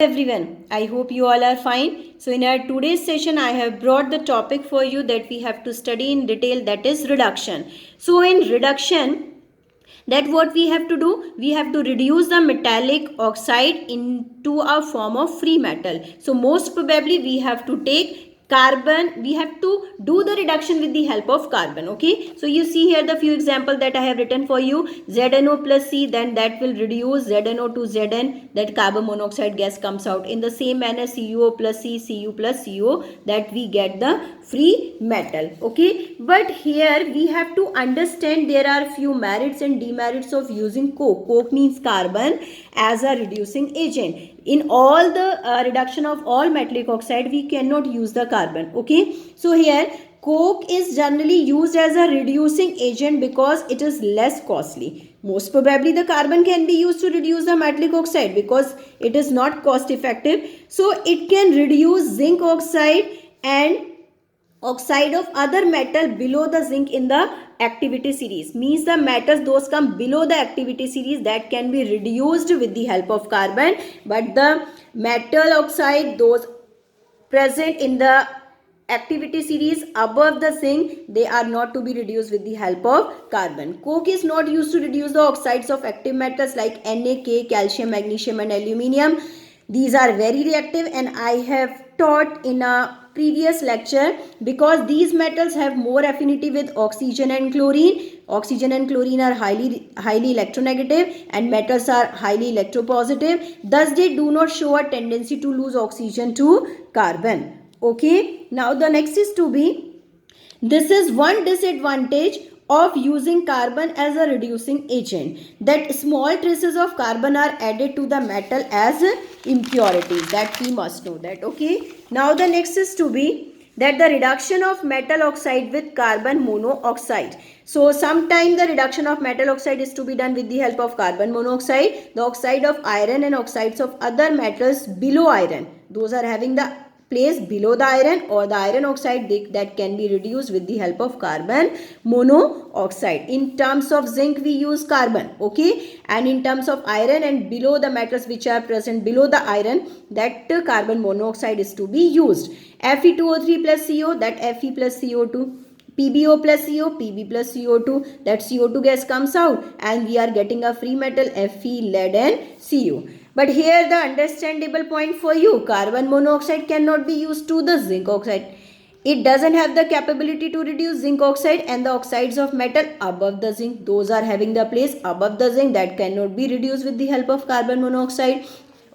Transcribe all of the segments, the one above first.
Everyone, I hope you all are fine. So in our today's session I have brought the topic for you that we have to study in detail, that is reduction. So in reduction, that what we have to do, we have to reduce the metallic oxide into a form of free metal. So most probably we have to take carbon, we have to do the reduction with the help of carbon. Okay, so you see here the few examples that I have written for you. ZNO plus C, then that will reduce ZNO to Zn, that carbon monoxide gas comes out. In the same manner, CuO plus C, Cu plus CO, that we get the free metal. Okay, but here we have to understand there are few merits and demerits of using coke. Coke means carbon as a reducing agent. In all the reduction of all metallic oxide, we cannot use the carbon. Okay, so here coke is generally used as a reducing agent because it is less costly. Most probably the carbon can be used to reduce the metallic oxide because it is not cost effective. So it can reduce zinc oxide and oxide of other metal below the zinc in the activity series. Means the metals those come below the activity series, that can be reduced with the help of carbon, but the metal oxide those present in the activity series above the zinc, they are not to be reduced with the help of carbon. Coke is not used to reduce the oxides of active metals like Na, K, calcium, magnesium and aluminium. These are very reactive and I have taught in a previous lecture, because these metals have more affinity with oxygen and chlorine. Oxygen and chlorine are highly electronegative and metals are highly electropositive. Thus they do not show a tendency to lose oxygen to carbon. Okay, now the next is to be, this is one disadvantage of using carbon as a reducing agent, that small traces of carbon are added to the metal as impurities, that we must know that. Okay, now the next is to be that the reduction of metal oxide with carbon monoxide. So sometimes the reduction of metal oxide is to be done with the help of carbon monoxide. The oxide of iron and oxides of other metals below iron, those are having the place below the iron, or the iron oxide, that can be reduced with the help of carbon monoxide. In terms of zinc we use carbon, okay, and in terms of iron and below the metals which are present below the iron, that carbon monoxide is to be used. Fe2O3 plus CO, that Fe plus CO2, PbO plus CO, Pb plus CO2, that CO2 gas comes out and we are getting a free metal Fe, lead and Cu. But here the understandable point for you, carbon monoxide cannot be used to the zinc oxide. It doesn't have the capability to reduce zinc oxide, and the oxides of metal above the zinc, those are having the place above the zinc, that cannot be reduced with the help of carbon monoxide.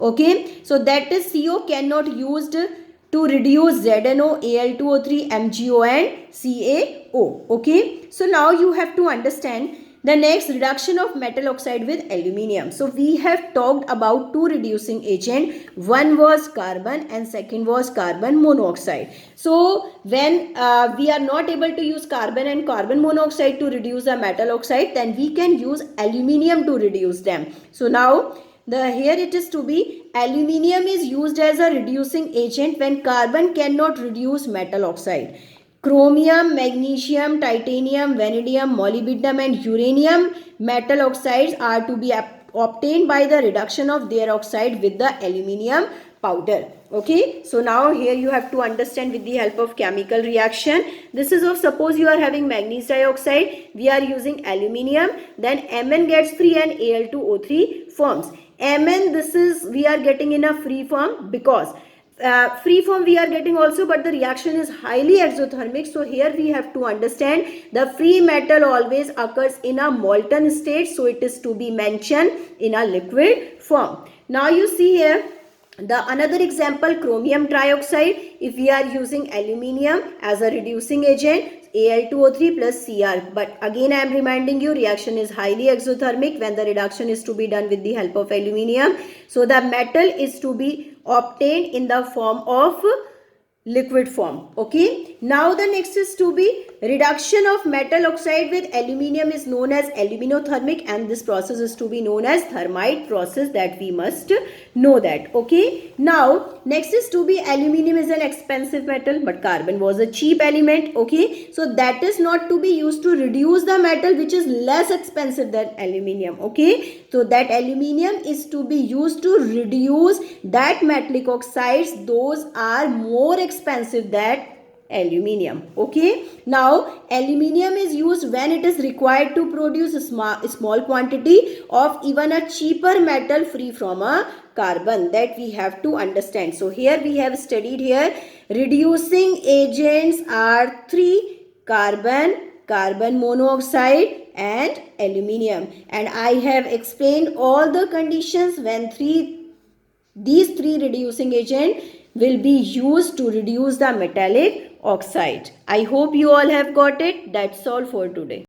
Okay, so that is CO cannot used to reduce ZNO, Al2O3, MgO and CaO. Okay, so now you have to understand the next, reduction of metal oxide with aluminium. So we have talked about two reducing agent. One was carbon and second was carbon monoxide. So when we are not able to use carbon and carbon monoxide to reduce the metal oxide, then we can use aluminium to reduce them. So now here it is to be, aluminium is used as a reducing agent when carbon cannot reduce metal oxide. Chromium, magnesium, titanium, vanadium, molybdenum and uranium metal oxides are to be obtained by the reduction of their oxide with the aluminium powder. Okay, so now here you have to understand with the help of chemical reaction. This is of, suppose you are having manganese dioxide, we are using aluminium, then Mn gets free and Al2O3 forms. Mn, this is we are getting in a free form because free form we are getting also, but the reaction is highly exothermic. So here we have to understand the free metal always occurs in a molten state, so it is to be mentioned in a liquid form. Now you see here the another example, chromium trioxide. If we are using aluminium as a reducing agent, Al2O3 plus Cr, but again I am reminding you, reaction is highly exothermic when the reduction is to be done with the help of aluminium. So the metal is to be obtained in the form of liquid form. Okay, now the next is to be reduction of metal oxide with aluminium is known as aluminothermic, and this process is to be known as thermite process, that we must know that. Okay, now next is to be aluminium is an expensive metal but carbon was a cheap element. Okay, so that is not to be used to reduce the metal which is less expensive than aluminium. Okay, so that aluminium is to be used to reduce that metallic oxides, those are more expensive than aluminium. Okay, now aluminium is used when it is required to produce a small quantity of even a cheaper metal free from a carbon, that we have to understand. So here we have studied here reducing agents are three: carbon, carbon monoxide and aluminium, and I have explained all the conditions when these three reducing agents will be used to reduce the metallic oxide. I hope you all have got it. That's all for today.